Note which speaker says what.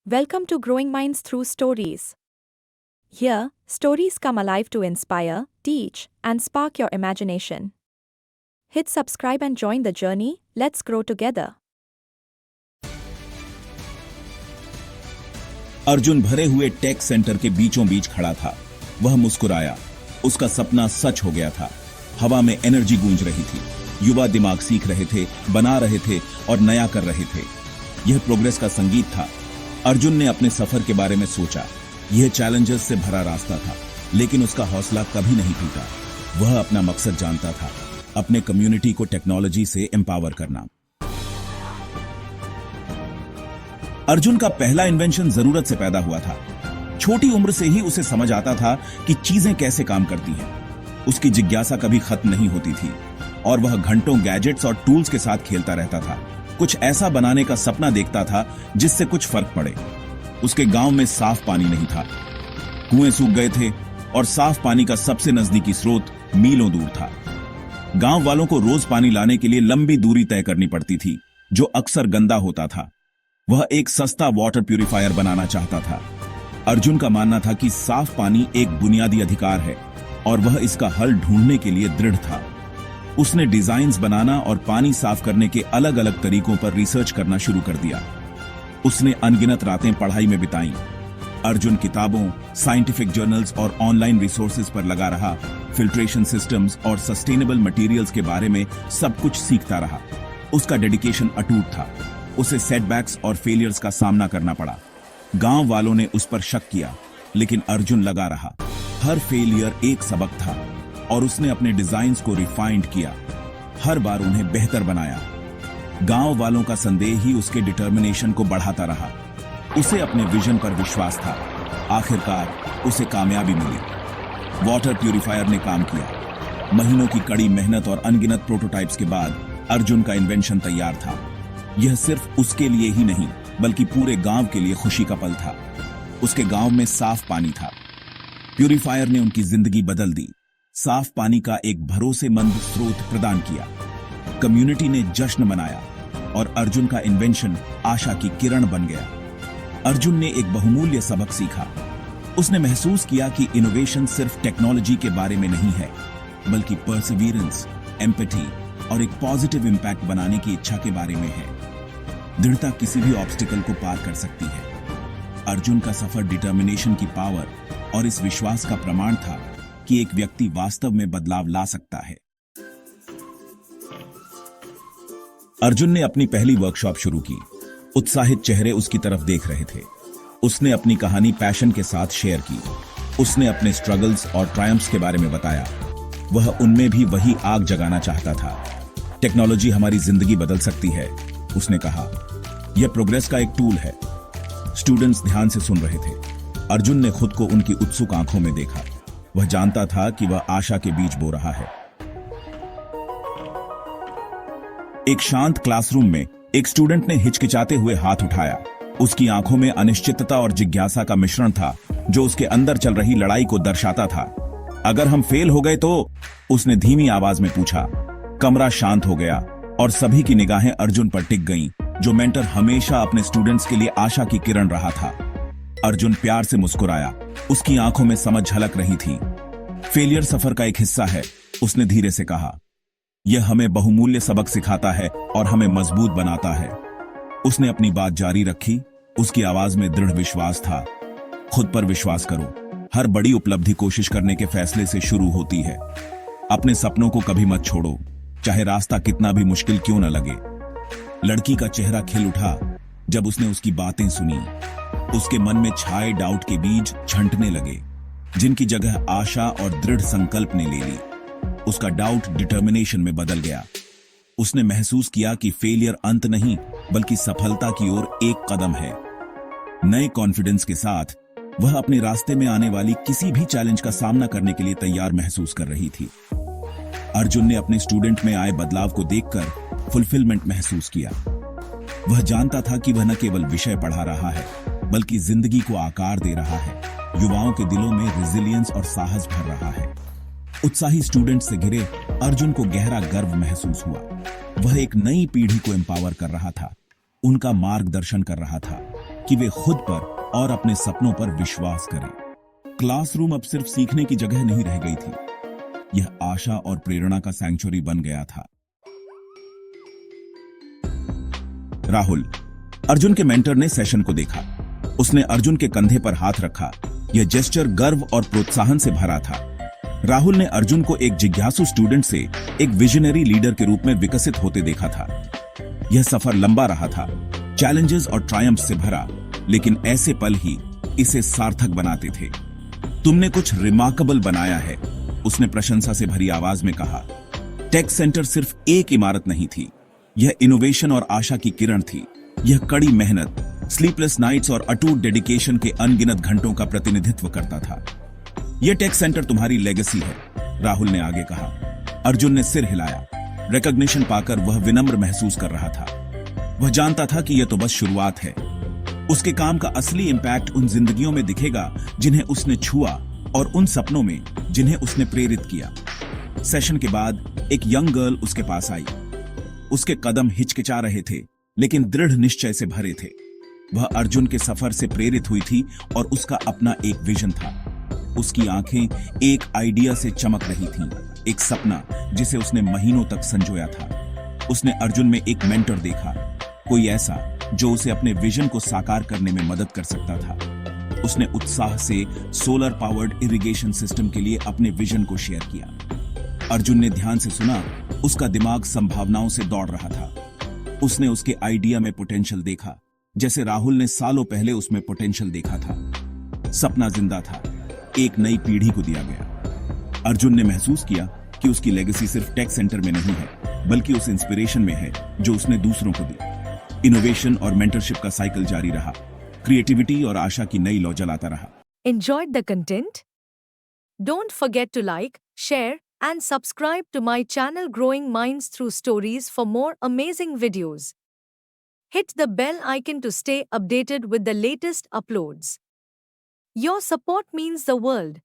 Speaker 1: Welcome to Growing Minds Through Stories. Here, stories come alive to inspire, teach, and spark your imagination. Hit subscribe and join the journey. Let's grow together.
Speaker 2: Arjun भरे हुए take centre के बीचों बीच खड़ा था। वह मुस्कुराया। उसका सपना सच हो गया था। हवा में एनर्जी गूंज रही थी। युवा दिमाग सीख रहे थे, बना रहे थे और नया कर रहे थे। यह प्रोग्रेस का संगीत था। अर्जुन ने अपने सफर के बारे में सोचा। यह चैलेंजेस से भरा रास्ता था, लेकिन उसका हौसला कभी नहीं टूटा। वह अपना मकसद जानता था, अपने कम्युनिटी को टेक्नोलॉजी से एम्पावर करना। अर्जुन का पहला इन्वेंशन जरूरत से पैदा हुआ था। छोटी उम्र से ही उसे समझ आता था कि चीजें कैसे काम करती हैं। उसकी जिज्ञासा कभी खत्म नहीं होती थी और वह घंटों गैजेट्स और टूल्स के साथ खेलता रहता था। कुछ ऐसा बनाने का सपना देखता था जिससे कुछ फर्क पड़े। उसके गांव में साफ पानी नहीं था। कुएं सूख गए थे और साफ पानी का सबसे नजदीकी स्रोत मीलों दूर था। गांव वालों को रोज पानी लाने के लिए लंबी दूरी तय करनी पड़ती थी, जो अक्सर गंदा होता था। वह एक सस्ता वाटर प्यूरिफायर बनाना चाहता था। अर्जुन का मानना था कि साफ पानी एक बुनियादी अधिकार है और वह इसका हल ढूंढने के लिए दृढ़ था। उसने डिजाइन्स बनाना और पानी साफ करने के अलग अलग तरीकों पर रिसर्च करना शुरू कर दिया। उसने अनगिनत रातें पढ़ाई में बिताई। अर्जुन किताबों, साइंटिफिक जर्नल्स और ऑनलाइन रिसोर्सेज पर लगा रहा। फिल्ट्रेशन सिस्टम्स और सस्टेनेबल मटेरियल्स के बारे में सब कुछ सीखता रहा। उसका डेडिकेशन अटूट था। उसे सेटबैक्स और फेलियर्स का सामना करना पड़ा। गांव वालों ने उस पर शक किया, लेकिन अर्जुन लगा रहा। हर फेलियर एक सबक था और उसने अपने डिजाइन्स को रिफाइंड किया। हर बार उन्हें बेहतर बनाया। गांव वालों का संदेह ही उसके डिटर्मिनेशन को बढ़ाता रहा। उसे अपने विजन पर विश्वास था। आखिरकार उसे कामयाबी मिली। वाटर प्यूरिफायर ने काम किया। महीनों की कड़ी मेहनत और अनगिनत प्रोटोटाइप्स के बाद अर्जुन का इन्वेंशन तैयार था। यह सिर्फ उसके लिए ही नहीं, बल्कि पूरे गांव के लिए खुशी का पल था। उसके गांव में साफ पानी था। प्यूरिफायर ने उनकी जिंदगी बदल दी। साफ पानी का एक भरोसेमंद स्रोत प्रदान किया। कम्युनिटी ने जश्न मनाया और अर्जुन का इन्वेंशन आशा की किरण बन गया। अर्जुन ने एक बहुमूल्य सबक सीखा। उसने महसूस किया कि इनोवेशन सिर्फ टेक्नोलॉजी के बारे में नहीं है, बल्कि परसिवियरेंस, एम्पैथी और एक पॉजिटिव इंपैक्ट बनाने की इच्छा के बारे में है। दृढ़ता किसी भी ऑब्स्टिकल को पार कर सकती है। अर्जुन का सफर डिटर्मिनेशन की पावर और इस विश्वास का प्रमाण था कि एक व्यक्ति वास्तव में बदलाव ला सकता है। अर्जुन ने अपनी पहली वर्कशॉप शुरू की। उत्साहित चेहरे उसकी तरफ देख रहे थे। उसने अपनी कहानी पैशन के साथ शेयर की। उसने अपने स्ट्रगल्स और ट्रायम्फ्स के बारे में बताया। वह उनमें भी वही आग जगाना चाहता था। टेक्नोलॉजी हमारी जिंदगी बदल सकती है, उसने कहा। यह प्रोग्रेस का एक टूल है। स्टूडेंट्स ध्यान से सुन रहे थे। अर्जुन ने खुद को उनकी उत्सुक आंखों में देखा। वह जानता था कि वह आशा के बीज बो रहा है। एक शांत क्लासरूम में एक स्टूडेंट ने हिचकिचाते हुए हाथ उठाया। उसकी आंखों में अनिश्चितता और जिज्ञासा का मिश्रण था, जो उसके अंदर चल रही लड़ाई को दर्शाता था। अगर हम फेल हो गए तो? उसने धीमी आवाज में पूछा। कमरा शांत हो गया और सभी की निगाहें अर्जुन पर टिक गईं, जो मेंटर हमेशा अपने स्टूडेंट्स के लिए आशा की किरण रहा था। अर्जुन प्यार से मुस्कुराया। उसकी आंखों में समझ झलक रही थी। फेलियर सफर का एक हिस्सा है, उसने धीरे से कहा। यह हमें बहुमूल्य सबक सिखाता है और हमें मजबूत बनाता है। उसने अपनी बात जारी रखी। उसकी आवाज में दृढ़ विश्वास था। खुद पर विश्वास करो। हर बड़ी उपलब्धि कोशिश करने के फैसले से शुरू होती है। अपने सपनों को कभी मत छोड़ो, चाहे रास्ता कितना भी मुश्किल क्यों न लगे। लड़की का चेहरा खिल उठा जब उसने उसकी बातें सुनी। उसके मन में छाए डाउट के बीज छंटने लगे, जिनकी जगह आशा और दृढ़ संकल्प ने ले ली। उसका डाउट डिटर्मिनेशन में बदल गया। उसने महसूस किया कि फेलियर अंत नहीं, बल्कि सफलता की ओर एक कदम है। नए कॉन्फिडेंस के साथ वह अपने रास्ते में आने वाली किसी भी चैलेंज का सामना करने के लिए तैयार महसूस कर रही थी। अर्जुन ने अपने स्टूडेंट में आए बदलाव को देखकर फुलफिलमेंट महसूस किया। वह जानता था कि वह न केवल विषय पढ़ा रहा है, बल्कि जिंदगी को आकार दे रहा है। युवाओं के दिलों में रेजिलियंस और साहस भर रहा है। उत्साही स्टूडेंट से घिरे अर्जुन को गहरा गर्व महसूस हुआ। वह एक नई पीढ़ी को एम्पावर कर रहा था, उनका मार्गदर्शन कर रहा था। कि वे खुद पर और अपने सपनों पर विश्वास करें। क्लासरूम अब सिर्फ सीखने की जगह नहीं रह गई थी, यह आशा और प्रेरणा का सैंक्चुरी बन गया था। राहुल, अर्जुन के मेंटर ने सेशन को देखा। उसने अर्जुन के कंधे पर हाथ रखा। यह जेस्चर गर्व और प्रोत्साहन से भरा था। राहुल ने अर्जुन को एक जिज्ञासु स्टूडेंट से एक विजनरी लीडर के रूप में विकसित होते देखा था। यह सफर लंबा रहा था, चैलेंजेस और ट्रायम्फ से भरा, लेकिन ऐसे पल ही इसे सार्थक बनाते थे। तुमने कुछ रिमार्केबल बनाया है, उसने प्रशंसा से भरी आवाज में कहा। टेक सेंटर सिर्फ एक इमारत नहीं थी, यह इनोवेशन और आशा की किरण थी। यह कड़ी मेहनत, स्लीपलेस नाइट्स और अटूट डेडिकेशन के अनगिनत घंटों का प्रतिनिधित्व करता था। यह टेक सेंटर तुम्हारी लेगेसी है, राहुल ने आगे कहा। अर्जुन ने सिर हिलाया। रिकॉग्निशन पाकर वह विनम्र महसूस कर रहा था। वह जानता था कि यह तो बस शुरुआत है। उसके काम का असली इंपैक्ट उन जिंदगियों में दिखेगा जिन्हें उसने छुआ, और उन सपनों में जिन्हें उसने प्रेरित किया। सेशन के बाद एक यंग गर्ल उसके पास आई। उसके कदम हिचकिचा रहे थे, लेकिन दृढ़ निश्चय से भरे थे। वह अर्जुन के सफर से प्रेरित हुई थी और उसका अपना एक विजन था। उसकी आंखें एक आइडिया से चमक रही थीं, एक सपना जिसे उसने महीनों तक संजोया था। उसने अर्जुन में एक मेंटर देखा, कोई ऐसा जो उसे अपने विजन को साकार करने में मदद कर सकता था। उसने उत्साह से सोलर पावर्ड इरिगेशन सिस्टम के लिए अपने विजन को शेयर किया। अर्जुन ने ध्यान से सुना। उसका दिमाग संभावनाओं से दौड़ रहा था। उसने उसके आइडिया में पोटेंशियल देखा, जैसे राहुल ने सालों पहले उसमें पोटेंशियल देखा था। सपना जिंदा था, एक नई पीढ़ी को दिया गया। अर्जुन ने महसूस किया कि उसकी लेगेसी सिर्फ टेक सेंटर में नहीं है, बल्कि उस इंस्पिरेशन में है जो उसने दूसरों को दी। इनोवेशन और मेंटरशिप का साइकिल जारी रहा, क्रिएटिविटी और आशा की नई लौ जलाता रहा।
Speaker 3: Enjoyed the content? Don't forget to like, share, and subscribe to my channel Growing Minds Through Stories for more amazing videos. Hit the bell icon to stay updated with the latest uploads. Your support means the world.